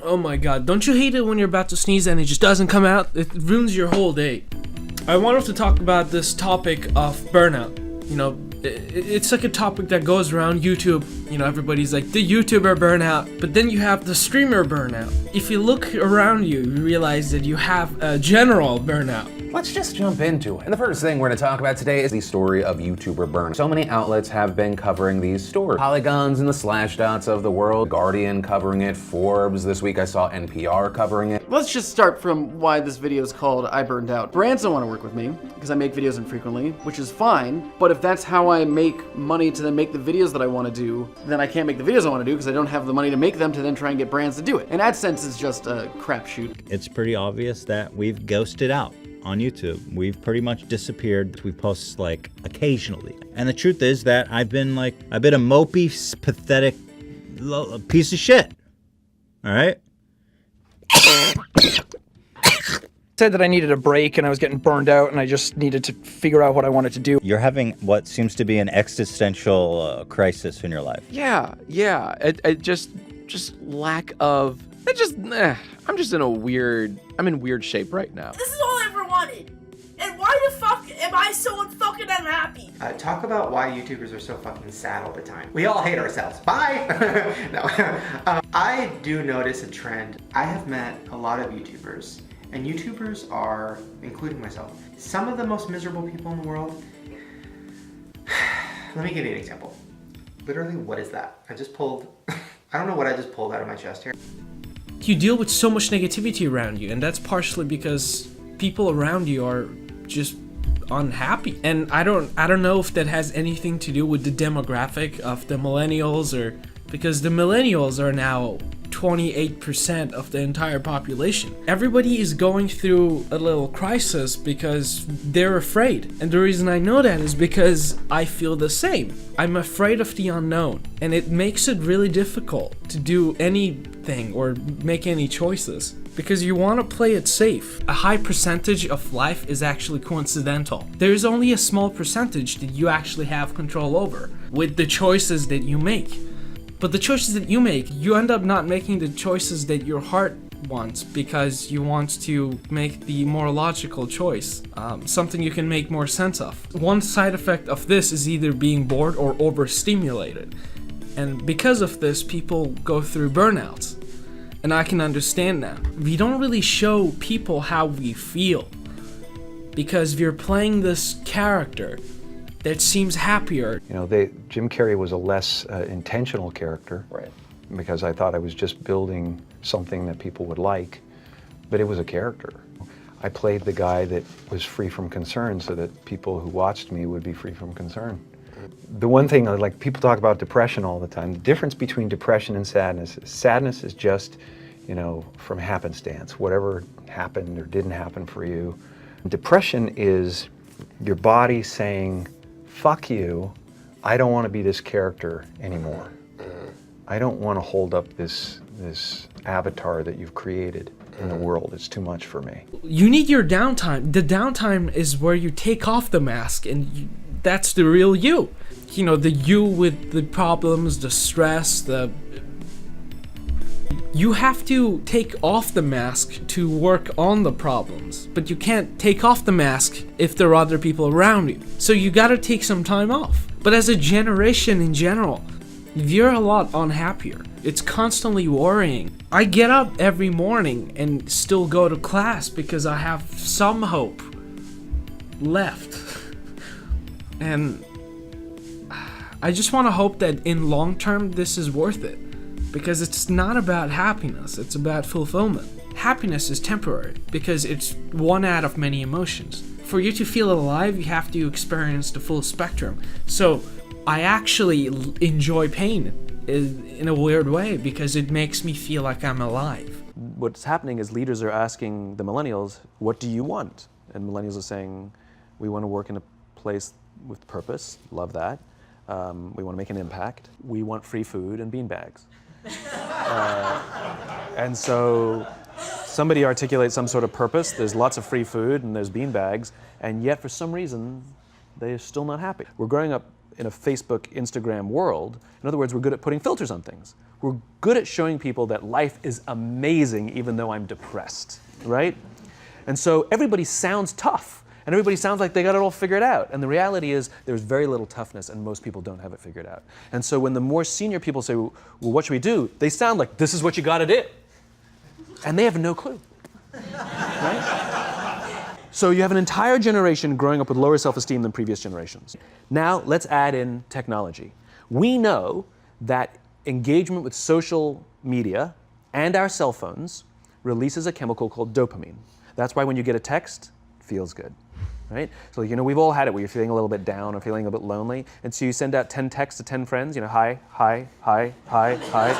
Oh my god, don't you hate it when you're about to sneeze and it just doesn't come out? It ruins your whole day. I wanted to talk about this topic of burnout. You know, it's like a topic that goes around YouTube. You know, everybody's like, the YouTuber burnout, but then you have the streamer burnout. If you look around you, you realize that you have a general burnout. Let's just jump into it. And the first thing we're gonna talk about today is the story of YouTuber burnout. So many outlets have been covering these stories. Polygons and the Slashdots of the world, Guardian covering it, Forbes. This week I saw NPR covering it. Let's just start from why this video is called I Burned Out. Brands don't want to work with me because I make videos infrequently, which is fine. But if that's how I make money to then make the videos that I want to do, then I can't make the videos I want to do because I don't have the money to make them to then try and get brands to do it. And AdSense is just a crapshoot. It's pretty obvious that we've ghosted out on YouTube. We've pretty much disappeared. We post like occasionally. And the truth is that I've been a mopey, pathetic piece of shit. All right? Said that I needed a break and I was getting burned out and I just needed to figure out what I wanted to do. You're having what seems to be an existential crisis in your life. Yeah. It just lack of. I'm just in I'm in weird shape right now. This is all I ever wanted. And why the fuck am I so fucking unhappy? Talk about why YouTubers are so fucking sad all the time. We all hate ourselves. Bye! No. I do notice a trend. I have met a lot of YouTubers, and YouTubers are, including myself, some of the most miserable people in the world. Let me give you an example. Literally, what is that? I don't know what I just pulled out of my chest here. You deal with so much negativity around you, and that's partially because people around you are just unhappy. And I don't know if that has anything to do with the demographic of the millennials, or because the millennials are now 28% of the entire population. Everybody is going through a little crisis because they're afraid. And the reason I know that is because I feel the same. I'm afraid of the unknown, and it makes it really difficult to do anything or make any choices because you want to play it safe. A high percentage of life is actually coincidental. There's only a small percentage that you actually have control over with the choices that you make. But the choices that you make, you end up not making the choices that your heart wants because you want to make the more logical choice, something you can make more sense of. One side effect of this is either being bored or overstimulated. And because of this, people go through burnouts. And I can understand that. We don't really show people how we feel because we're playing this character that seems happier. You know, Jim Carrey was a less intentional character, right? Because I thought I was just building something that people would like, but it was a character. I played the guy that was free from concern so that people who watched me would be free from concern. The one thing, like people talk about depression all the time, the difference between depression and sadness is just, you know, from happenstance, whatever happened or didn't happen for you. Depression is your body saying, fuck you, I don't want to be this character anymore. I don't want to hold up this avatar that you've created in the world. It's too much for me. You need your downtime. The downtime is where you take off the mask and that's the real you. You know, the you with the problems, the stress, you have to take off the mask to work on the problems, but you can't take off the mask if there are other people around you. So you gotta take some time off. But as a generation in general, you're a lot unhappier. It's constantly worrying. I get up every morning and still go to class because I have some hope left. And I just want to hope that in long term this is worth it. Because it's not about happiness, it's about fulfillment. Happiness is temporary because it's one out of many emotions. For you to feel alive, you have to experience the full spectrum. So I actually enjoy pain in a weird way because it makes me feel like I'm alive. What's happening is leaders are asking the millennials, what do you want? And millennials are saying, we want to work in a place with purpose, love that. We want to make an impact. We want free food and beanbags. And so somebody articulates some sort of purpose, there's lots of free food and there's beanbags, and yet for some reason they're still not happy. We're growing up in a Facebook, Instagram world. In other words, we're good at putting filters on things. We're good at showing people that life is amazing even though I'm depressed, right? And so everybody sounds tough, and everybody sounds like they got it all figured out. And the reality is there's very little toughness, and most people don't have it figured out. And so when the more senior people say, well, what should we do? They sound like, this is what you gotta do. And they have no clue, right? So you have an entire generation growing up with lower self-esteem than previous generations. Now let's add in technology. We know that engagement with social media and our cell phones releases a chemical called dopamine. That's why when you get a text, it feels good, right? So, we've all had it where you're feeling a little bit down or feeling a bit lonely, and so you send out 10 texts to 10 friends, hi, hi, hi, hi, hi,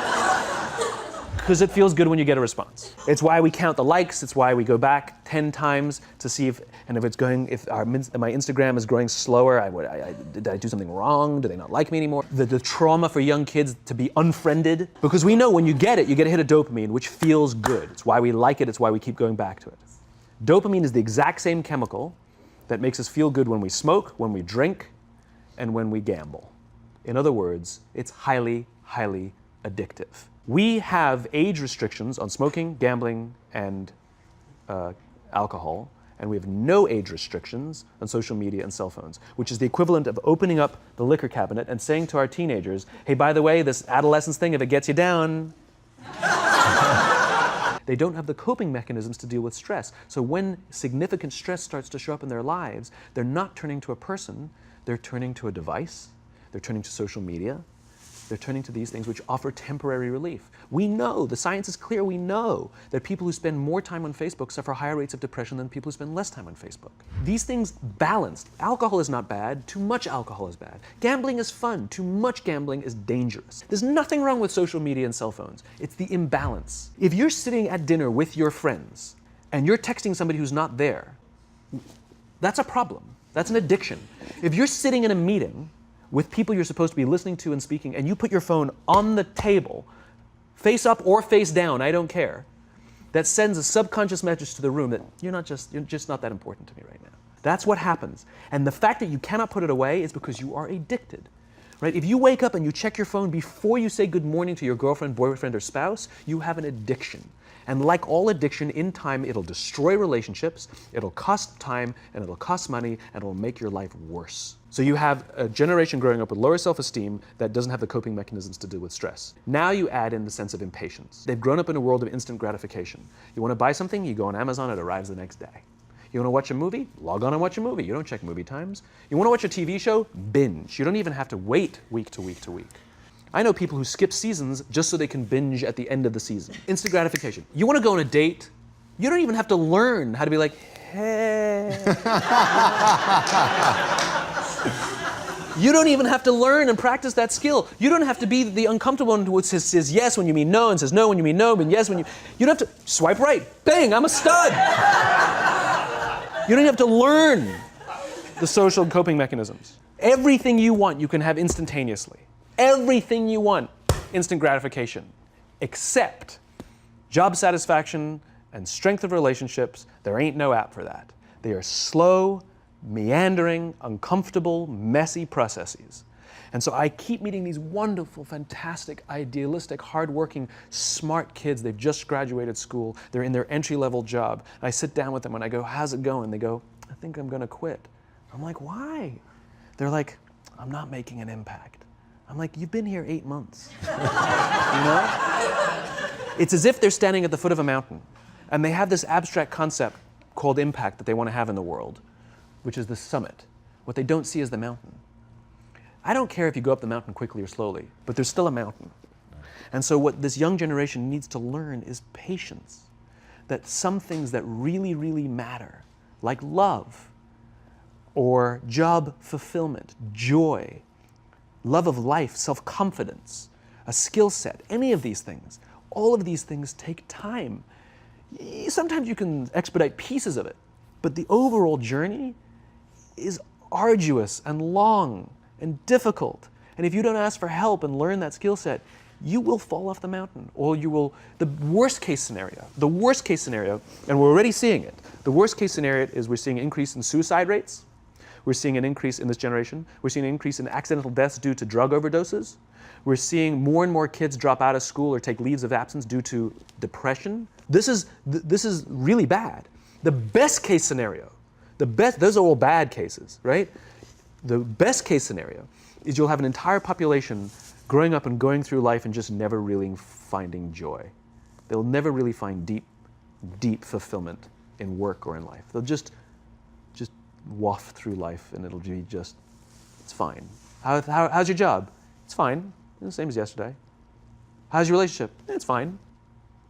because it feels good when you get a response. It's why we count the likes. It's why we go back 10 times to see if my Instagram is growing slower, did I do something wrong? Do they not like me anymore? The trauma for young kids to be unfriended, because we know when you get a hit of dopamine, which feels good. It's why we like it. It's why we keep going back to it. Dopamine is the exact same chemical that makes us feel good when we smoke, when we drink, and when we gamble. In other words, it's highly, highly addictive. We have age restrictions on smoking, gambling, and alcohol, and we have no age restrictions on social media and cell phones, which is the equivalent of opening up the liquor cabinet and saying to our teenagers, hey, by the way, this adolescence thing, if it gets you down. They don't have the coping mechanisms to deal with stress. So when significant stress starts to show up in their lives, they're not turning to a person, they're turning to a device, they're turning to social media, they're turning to these things which offer temporary relief. We know, the science is clear, we know that people who spend more time on Facebook suffer higher rates of depression than people who spend less time on Facebook. These things balanced. Alcohol is not bad, too much alcohol is bad. Gambling is fun, too much gambling is dangerous. There's nothing wrong with social media and cell phones. It's the imbalance. If you're sitting at dinner with your friends and you're texting somebody who's not there, that's a problem. That's an addiction. If you're sitting in a meeting with people you're supposed to be listening to and speaking, and you put your phone on the table, face up or face down, I don't care, that sends a subconscious message to the room that you're just not that important to me right now. That's what happens. And the fact that you cannot put it away is because you are addicted, right? If you wake up and you check your phone before you say good morning to your girlfriend, boyfriend, or spouse, you have an addiction. And like all addiction, in time, it'll destroy relationships, it'll cost time, and it'll cost money, and it'll make your life worse. So you have a generation growing up with lower self-esteem that doesn't have the coping mechanisms to deal with stress. Now you add in the sense of impatience. They've grown up in a world of instant gratification. You want to buy something, you go on Amazon, it arrives the next day. You want to watch a movie? Log on and watch a movie. You don't check movie times. You want to watch a TV show? Binge. You don't even have to wait week to week to week. I know people who skip seasons just so they can binge at the end of the season. Instant gratification. You want to go on a date? You don't even have to learn how to be like, hey. You don't even have to learn and practice that skill. You don't have to be the uncomfortable one who says yes when you mean no and says no when you mean no, but yes when you... You don't have to swipe right. Bang, I'm a stud. You don't have to learn the social coping mechanisms. Everything you want, you can have instantaneously. Everything you want, instant gratification, except job satisfaction and strength of relationships. There ain't no app for that. They are slow, meandering, uncomfortable, messy processes. And so I keep meeting these wonderful, fantastic, idealistic, hardworking, smart kids. They've just graduated school. They're in their entry-level job. And I sit down with them and I go, how's it going? They go, I think I'm gonna quit. I'm like, why? They're like, I'm not making an impact. I'm like, you've been here 8 months. You know? It's as if they're standing at the foot of a mountain and they have this abstract concept called impact that they want to have in the world, which is the summit. What they don't see is the mountain. I don't care if you go up the mountain quickly or slowly, but there's still a mountain. And so what this young generation needs to learn is patience. That some things that really, really matter, like love, or job fulfillment, joy, love of life, self-confidence, a skill set, any of these things, all of these things take time. Sometimes you can expedite pieces of it, but the overall journey is arduous and long and difficult. And if you don't ask for help and learn that skill set, you will fall off the mountain, or you will, the worst case scenario, and we're already seeing it, the worst case scenario is we're seeing an increase in suicide rates, We're seeing an increase in this generation. We're seeing an increase in accidental deaths due to drug overdoses. We're seeing more and more kids drop out of school or take leaves of absence due to depression. This is really bad. The best case scenario, those are all bad cases, right? The best case scenario is you'll have an entire population growing up and going through life and just never really finding joy. They'll never really find deep fulfillment in work or in life. They'll just waft through life and it'll be just, it's fine. How's your job? It's fine. The same as yesterday. How's your relationship? It's fine.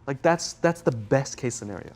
Like that's the best case scenario.